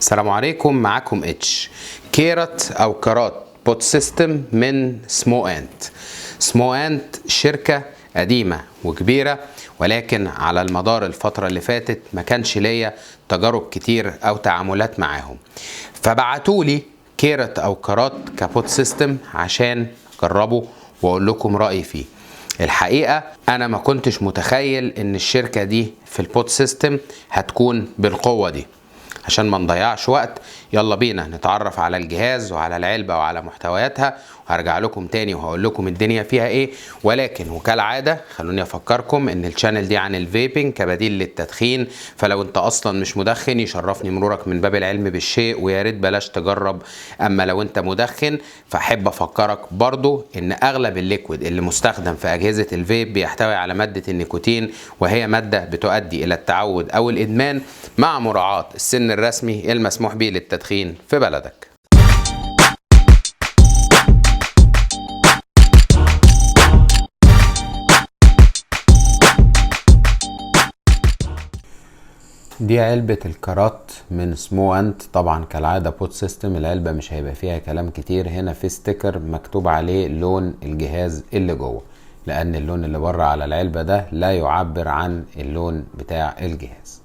السلام عليكم، معاكم كيرت او كارات بوت سيستم من سمو انت. سمو انت شركة قديمة وكبيرة، ولكن على المدار الفترة اللي فاتت ما كانش ليا تجارب كتير او تعاملات معاهم، فبعتولي كيرت او كارات كبوت سيستم عشان اجربه واقول لكم رأيي فيه. الحقيقة انا ما كنتش متخيل ان الشركة دي في البوت سيستم هتكون بالقوة دي. عشان ما نضيعش وقت، يلا بينا نتعرف على الجهاز وعلى العلبة وعلى محتوياتها، وهرجع لكم تاني وهقول لكم الدنيا فيها ايه. ولكن وكالعادة خلوني افكركم ان الشانل دي عن الفيبنج كبديل للتدخين، فلو انت اصلا مش مدخن يشرفني مرورك من باب العلم بالشيء، ويا ريت بلاش تجرب. اما لو انت مدخن فاحب افكرك برضو ان اغلب الليكويد اللي مستخدم في اجهزة الفيب بيحتوي على مادة النيكوتين، وهي مادة بتؤدي الى التعود او الادمان، مع مراعاة السن الرسمي المسموح به للتدخين في بلدك. دي علبة الكارات من سمو انت، طبعا كالعادة بوت سيستم. العلبة مش هيبقى فيها كلام كتير، هنا في ستيكر مكتوب عليه لون الجهاز اللي جوه، لان اللون اللي بره على العلبة ده لا يعبر عن اللون بتاع الجهاز.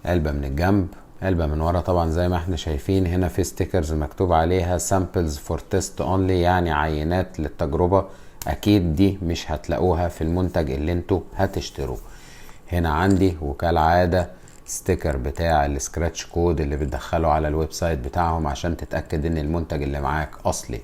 علبة من الجنب، علبة من ورا طبعا زي ما احنا شايفين. هنا في ستيكرز مكتوب عليها samples for test only، يعني عينات للتجربة. اكيد دي مش هتلاقوها في المنتج اللي انتوا هتشتروه. هنا عندي وكالعادة ستيكر بتاع السكراتش كود اللي بتدخله على الويب سايت بتاعهم عشان تتأكد ان المنتج اللي معاك اصلي.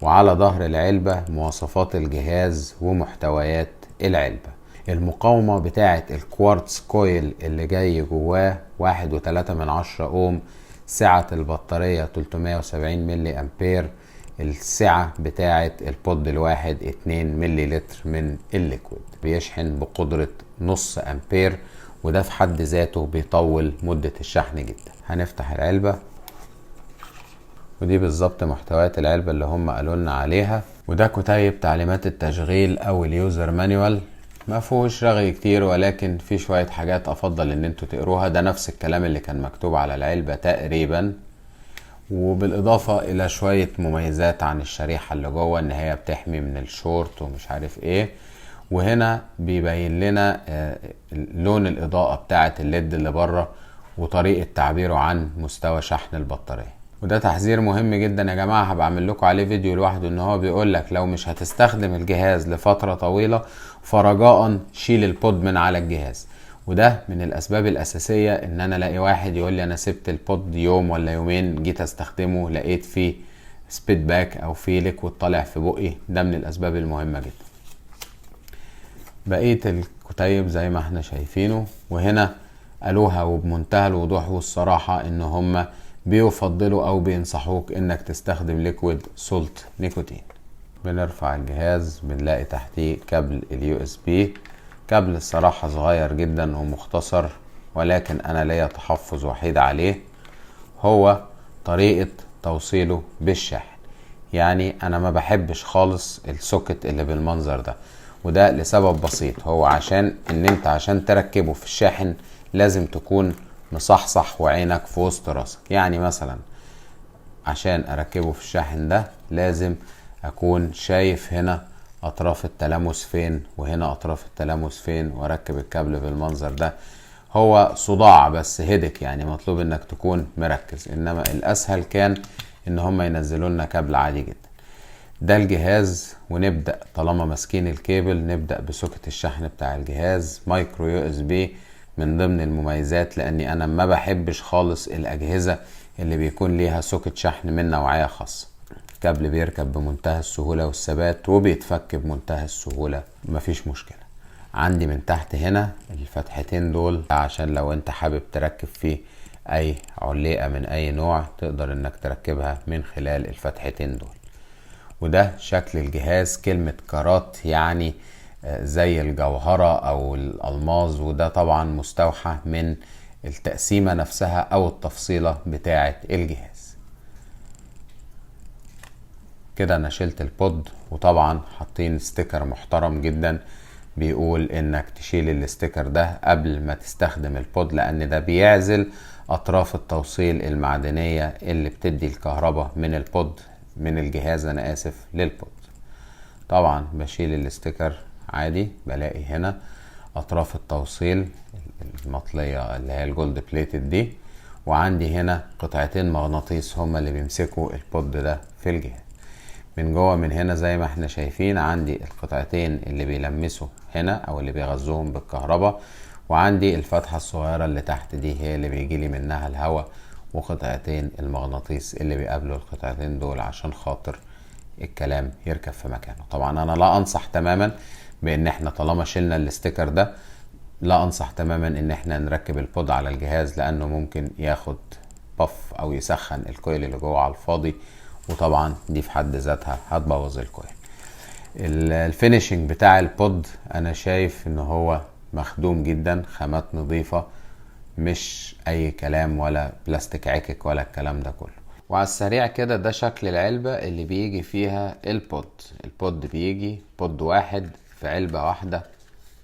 وعلى ظهر العلبة مواصفات الجهاز ومحتويات العلبة. المقاومة بتاعة الكوارتز كويل اللي جاي جواه 1.3 اوم. سعة البطارية 370 ملي امبير. السعة بتاعة البود الواحد 2 ملي لتر من الليكويد. بيشحن بقدرة نص امبير، وده في حد ذاته بيطول مدة الشحن جدا. هنفتح العلبة، ودي بالظبط محتويات العلبة اللي هم قالوا لنا عليها. وده كتيب تعليمات التشغيل او اليوزر مانيوال، ما فيهوش رغي كتير، ولكن في شوية حاجات افضل ان انتوا تقروها. ده نفس الكلام اللي كان مكتوب على العلبة تقريبا، وبالاضافة الى شوية مميزات عن الشريحة اللي جوه، ان هي بتحمي من الشورت ومش عارف ايه. وهنا بيبين لنا لون الاضاءة بتاعة الليد اللي بره، وطريقة تعبيره عن مستوى شحن البطارية. وده تحذير مهم جدا يا جماعة، هبقى اعمل لكم عليه فيديو لوحده. ان هو بيقول لك لو مش هتستخدم الجهاز لفترة طويلة فرجاء شيل البود من على الجهاز. وده من الاسباب الاساسية ان انا الاقي واحد يقول لي انا سبت البود يوم ولا يومين، جيت استخدمه لقيت فيه سبيد باك او فيه ليكويد طالع في بقي. ده من الاسباب المهمة جدا. بقية الكتيب زي ما احنا شايفينه، وهنا قالوها وبمنتهى الوضوح والصراحة ان هم بيفضلوا او بينصحوك انك تستخدم ليكويد سولت نيكوتين. بنرفع الجهاز بنلاقي تحتيه كابل اليو اس بي. كابل الصراحة صغير جدا ومختصر، ولكن انا ليا تحفظ وحيد عليه، هو طريقة توصيله بالشاحن. يعني انا ما بحبش خالص السوكت اللي بالمنظر ده، وده لسبب بسيط. هو عشان عشان تركبه في الشاحن لازم تكون مصحصح وعينك في وسط راسك. يعني مثلا عشان اركبه في الشاحن ده لازم اكون شايف هنا اطراف التلامس فين، وهنا اطراف التلامس فين، واركب الكابل بالمنظر ده. هو صداع بس هدك، يعني مطلوب انك تكون مركز. انما الاسهل كان ان هم ينزلوا لنا كابل عادي جدا. ده الجهاز، ونبدأ طالما ماسكين الكيبل نبدأ بسوكت الشحن بتاع الجهاز. مايكرو يو اس بي من ضمن المميزات، لاني انا ما بحبش خالص الاجهزة اللي بيكون ليها سوكت شحن من نوعية خاصة. الكابل بيركب بمنتهى السهولة والثبات، وبيتفك بمنتهى السهولة، مفيش مشكلة. عندي من تحت هنا الفتحتين دول عشان لو انت حابب تركب فيه اي علقة من اي نوع تقدر انك تركبها من خلال الفتحتين دول. وده شكل الجهاز. كلمة كارات يعني زي الجوهرة او الالماظ، وده طبعا مستوحى من التقسيمة نفسها او التفصيلة بتاعة الجهاز. كده انا شلت البود، وطبعا حاطين ستيكر محترم جدا بيقول انك تشيل الستيكر ده قبل ما تستخدم البود، لان ده بيعزل اطراف التوصيل المعدنية اللي بتدي الكهرباء من البود، من الجهاز انا اسف، للبود. طبعا بشيل الاستيكر عادي، بلاقي هنا اطراف التوصيل المطلية اللي هي الجولد بليتد دي، وعندي هنا قطعتين مغناطيس هما اللي بيمسكوا البود ده في الجهاز. من جوه من هنا زي ما احنا شايفين عندي القطعتين اللي بيلمسوا هنا او اللي بيغذوهم بالكهرباء، وعندي الفتحة الصغيرة اللي تحت دي هي اللي بيجيلي منها الهواء، وقطعتين المغناطيس اللي بيقابلوا القطعتين دول عشان خاطر الكلام يركب في مكانه. طبعا انا لا انصح تماما بان احنا طالما شلنا الاستيكر ده، لا انصح تماما ان احنا نركب البود على الجهاز، لانه ممكن ياخد بف او يسخن الكويل اللي جوه على الفاضي، وطبعا دي في حد ذاتها هتبوظ الكويل. الفينيشنج بتاع البود انا شايف ان هو مخدوم جدا، خامات نظيفة، مش اي كلام ولا بلاستيك عكك ولا الكلام ده كله. وعلى السريع كده ده شكل العلبة اللي بيجي فيها البود. البود بيجي بود واحد في علبة واحدة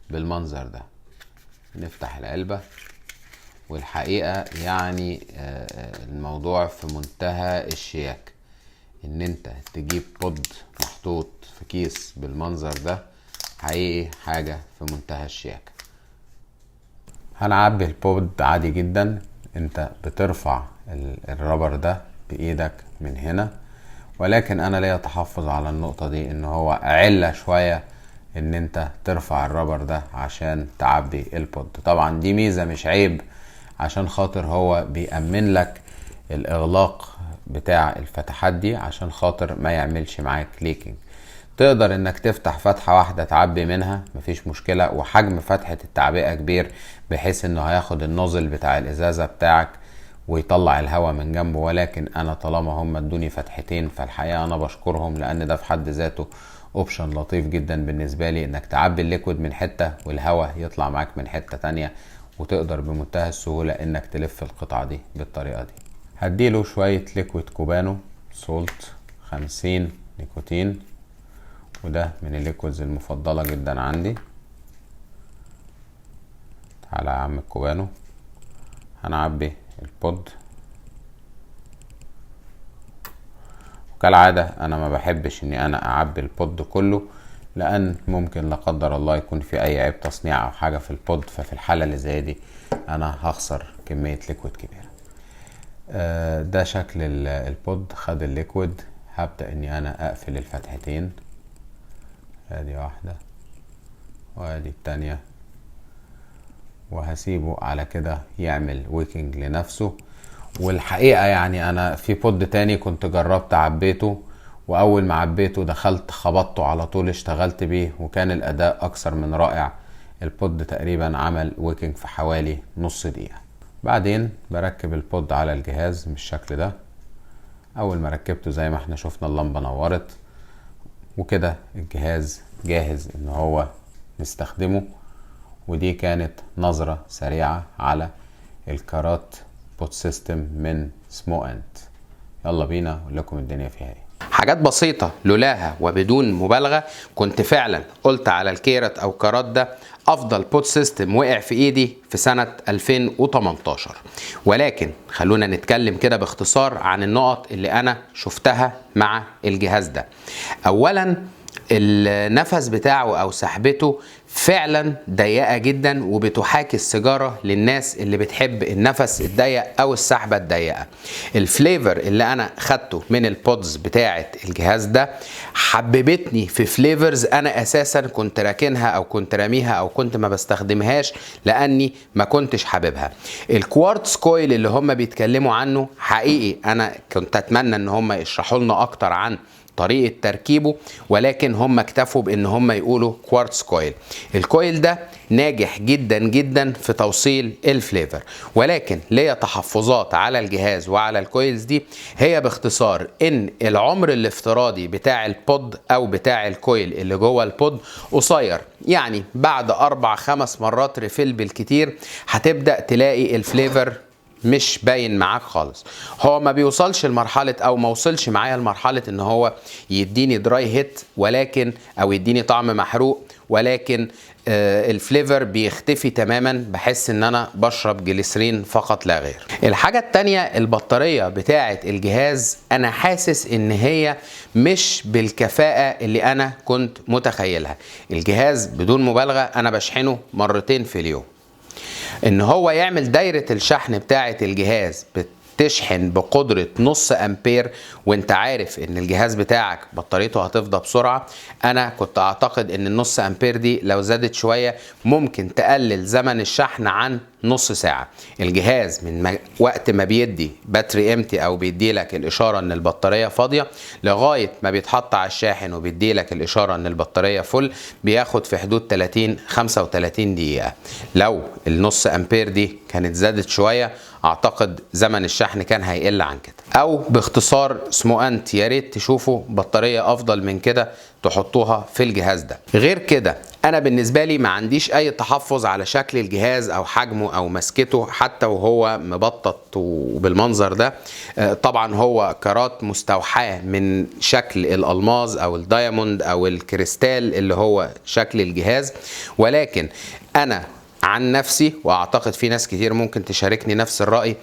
بالمنظر ده. نفتح العلبة، والحقيقة يعني الموضوع في منتهى الشياكة، ان انت تجيب بود محطوط في كيس بالمنظر ده، حقيقي حاجة في منتهى الشياكة. هنعبي البود عادي جدا، انت بترفع الرابر ده بايدك من هنا، ولكن انا ليا تحفظ على النقطة دي، ان هو علة شوية ان انت ترفع الرابر ده عشان تعبي البود. طبعا دي ميزة مش عيب، عشان خاطر هو بيأمن لك الاغلاق بتاع الفتحات دي عشان خاطر ما يعملش معاك ليكينج. تقدر انك تفتح فتحة واحدة تعبي منها مفيش مشكلة، وحجم فتحة التعبئة كبير بحيث انه هياخد النوزل بتاع الازازة بتاعك ويطلع الهواء من جنبه. ولكن انا طالما هم ادوني فتحتين، فالحقيقة انا بشكرهم، لان ده في حد ذاته اوبشن لطيف جدا بالنسبة لي، انك تعبي الليكويد من حتة والهواء يطلع معاك من حتة تانية، وتقدر بمنتهى السهولة انك تلف القطعة دي بالطريقة دي. هديله شوية ليكويد كوبانو سولت 50 نيكوتين، وده من الليكويدز المفضلة جدا عندي. تعالى يا عم الكوبانو، هنعبي البود. وكالعادة انا ما بحبش اني انا اعبي البود كله، لان ممكن لا قدر الله يكون في اي عيب تصنيع او حاجة في البود، ففي الحالة اللي زي دي انا هخسر كمية ليكويد كبيرة. ده شكل البود، خد الليكويد. هبدأ اني انا اقفل الفتحتين، ادي واحدة وادي التانية، وهسيبه على كده يعمل ويكينج لنفسه. والحقيقة يعني انا في بود تاني كنت جربت عبيته، واول ما عبيته دخلت خبطته على طول اشتغلت بيه، وكان الاداء اكثر من رائع. البود تقريبا عمل ويكينج في حوالي نص دقيقة. بعدين بركب البود على الجهاز بالشكل ده. اول ما ركبته زي ما احنا شفنا اللمبة نورت، وكده الجهاز جاهز ان هو نستخدمه. ودي كانت نظرة سريعة على الكارات بوت سيستم من سمو انت. يلا بينا اقول لكم الدنيا فيها ايه. حاجات بسيطة لولاها وبدون مبالغة كنت فعلا قلت على الكيرت او كارات ده افضل بوت سيستم وقع في ايدي في سنة 2018. ولكن خلونا نتكلم كده باختصار عن النقط اللي انا شفتها مع الجهاز ده. اولا النفس بتاعه او سحبته فعلا ضيقه جدا، وبتحاكي السيجاره للناس اللي بتحب النفس الضيق او السحبه الضيقه. الفليفر اللي انا خدته من البودز بتاعه الجهاز ده حببتني في فليفرز انا اساسا كنت راكنها او كنت راميها او كنت ما بستخدمهاش لاني ما كنتش حاببها. الكوارتز كويل اللي هم بيتكلموا عنه حقيقي انا كنت اتمنى ان هم يشرحوا لنا اكتر عن طريقة تركيبه، ولكن هم اكتفوا بان هم يقولوا كوارتز كويل. الكويل ده ناجح جدا جدا في توصيل الفليفر، ولكن ليا تحفظات على الجهاز وعلى الكويلز دي. هي باختصار ان العمر الافتراضي بتاع البود او بتاع الكويل اللي جوه البود قصير، يعني بعد 4-5 مرات ريفيل بالكتير هتبدأ تلاقي الفليفر مش باين معاك خالص. هو ما بيوصلش لمرحله او ما وصلش معايا لمرحله ان هو يديني دراي هيت ولكن او يديني طعم محروق، ولكن الفليفر بيختفي تماما، بحس ان انا بشرب جليسرين فقط لا غير. الحاجة التانية البطارية بتاعة الجهاز، انا حاسس ان هي مش بالكفاءة اللي انا كنت متخيلها. الجهاز بدون مبالغة انا بشحنه مرتين في اليوم. ان هو يعمل دايرة الشحن بتاعة الجهاز تشحن بقدرة نص امبير وانت عارف ان الجهاز بتاعك بطاريته هتفضى بسرعة، انا كنت اعتقد ان النص امبير دي لو زادت شوية ممكن تقلل زمن الشحن عن نص ساعة. الجهاز من وقت ما بيدي باتري امتي او بيدي لك الاشارة ان البطارية فاضية لغاية ما بيتحط على الشاحن وبيدي لك الاشارة ان البطارية فل بياخد في حدود 30-35 دقيقة. لو النص امبير دي كانت زادت شوية اعتقد زمن الشحن كان هيقل عن كده. او باختصار سموانت يا ريت تشوفوا بطارية افضل من كده تحطوها في الجهاز ده. غير كده انا بالنسبة لي ما عنديش اي تحفظ على شكل الجهاز او حجمه او مسكته حتى وهو مبطط وبالمنظر ده. طبعا هو كارات مستوحاة من شكل الالماظ او الدايموند او الكريستال اللي هو شكل الجهاز، ولكن انا عن نفسي واعتقد في ناس كتير ممكن تشاركني نفس الرأي،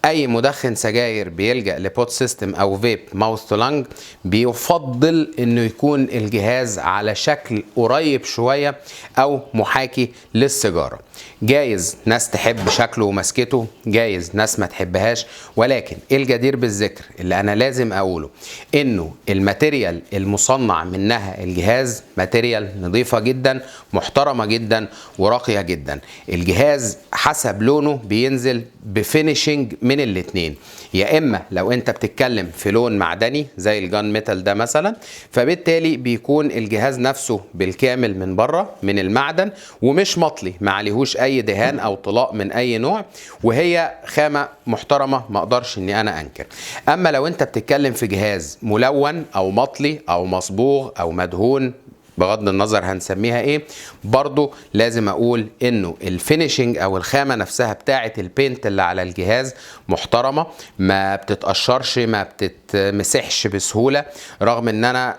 اي مدخن سجاير بيلجأ لبود سيستم او فيب ماوث تو لانج بيفضل انه يكون الجهاز على شكل قريب شوية او محاكي للسيجارة. جايز ناس تحب شكله ومسكته، جايز ناس ما تحبهاش، ولكن الجدير بالذكر اللي انا لازم اقوله انه الماتيريال المصنع منها الجهاز ماتيريال نظيفة جدا محترمة جدا وراقية جدا. الجهاز حسب لونه بينزل بفينيشنج من الاتنين، يا اما لو انت بتتكلم في لون معدني زي الجان ميتال ده مثلا فبالتالي بيكون الجهاز نفسه بالكامل من بره من المعدن ومش مطلي ما عليهوش اي دهان او طلاء من اي نوع، وهي خامة محترمة ما اقدرش اني انا انكر. اما لو انت بتتكلم في جهاز ملون او مطلي او مصبوغ او مدهون بغض النظر هنسميها ايه، برضو لازم اقول انه الفينيشنج او الخامة نفسها بتاعة البينت اللي على الجهاز محترمة، ما بتتقشرش ما بتتمسحش بسهولة، رغم ان انا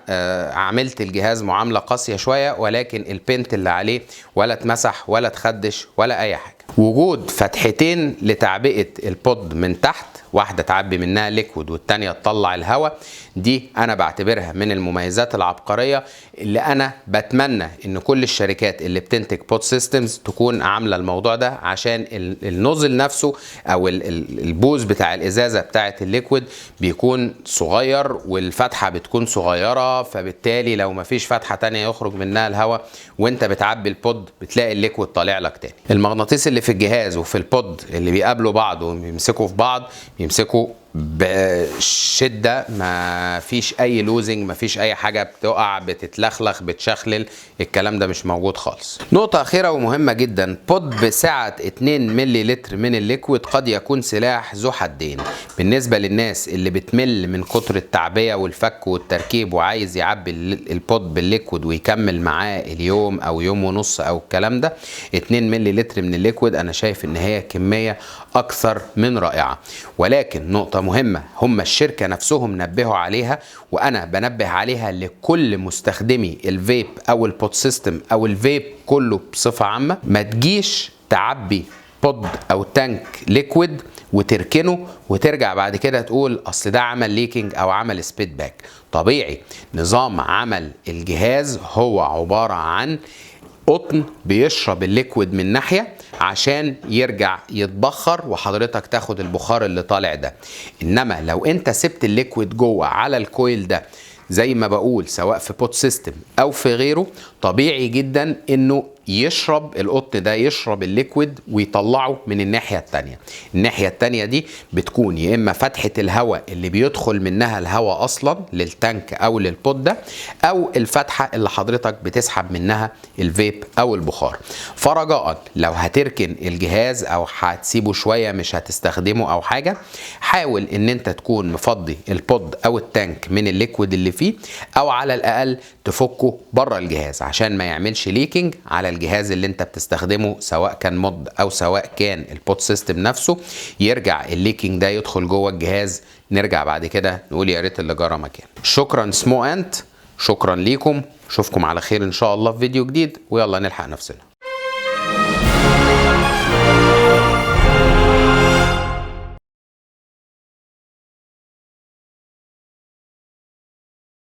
عملت الجهاز معاملة قاسية شوية ولكن البينت اللي عليه ولا اتمسح ولا اتخدش ولا اي حاجة. وجود فتحتين لتعبئة البود من تحت، واحدة تعبي منها ليكويد والتانية تطلع الهواء، دي انا بعتبرها من المميزات العبقرية اللي انا بتمنى ان كل الشركات اللي بتنتج بود سيستمز تكون عاملة الموضوع ده، عشان النوزل نفسه او البوز بتاع الازازة بتاعة الليكويد بيكون صغير والفتحة بتكون صغيرة، فبالتالي لو مفيش فتحة تانية يخرج منها الهواء وانت بتعبي البود بتلاقي الليكويد طالع لك تاني. المغناطيس اللي في الجهاز وفي البود اللي بيقابلوا بعض وبيمسكوا في بعض يمسكوا بشدة، ما فيش اي لوزنج، ما فيش اي حاجة بتقع بتتلخلخ بتشخلل، الكلام ده مش موجود خالص. نقطة اخيرة ومهمة جدا، بود بسعة 2 مليلتر من الليكويد قد يكون سلاح ذو حدين بالنسبة للناس اللي بتمل من كتر التعبية والفك والتركيب وعايز يعبي البود بالليكويد ويكمل معاه اليوم او يوم ونص او الكلام ده. 2 مليلتر من الليكويد انا شايف ان هي كمية اكثر من رائعة، ولكن نقطة مهمة هم الشركة نفسهم نبهوا عليها وانا بنبه عليها لكل مستخدمي الفيب او البود سيستم او الفيب كله بصفة عامة، ما تجيش تعبي بود او تانك ليكويد وتركنه وترجع بعد كده تقول اصل ده عمل ليكينج او عمل سبيد باك. طبيعي نظام عمل الجهاز هو عبارة عن قطن بيشرب الليكويد من ناحية عشان يرجع يتبخر وحضرتك تاخد البخار اللي طالع ده. انما لو انت سبت الليكويد جوه على الكويل ده زي ما بقول سواء في بود سيستم او في غيره، طبيعي جدا انه يشرب القطن ده يشرب الليكويد ويطلعه من الناحية التانية. الناحية التانية دي بتكون يا اما فتحة الهواء اللي بيدخل منها الهواء اصلا للتانك او للبود ده، او الفتحة اللي حضرتك بتسحب منها الفيب او البخار. فرجاء لو هتركن الجهاز او هتسيبه شوية مش هتستخدمه او حاجة، حاول ان انت تكون مفضي البود او التانك من الليكويد اللي فيه، او على الاقل تفكه بره الجهاز عشان ما يعملش ليكينج على الجهاز اللي انت بتستخدمه، سواء كان مود او سواء كان البوت سيستم نفسه، يرجع الليكينج ده يدخل جوه الجهاز، نرجع بعد كده نقول يا ريت اللي جرى مكان. شكرا سمو انت، شكرا ليكم، اشوفكم على خير ان شاء الله في فيديو جديد، ويلا نلحق نفسنا.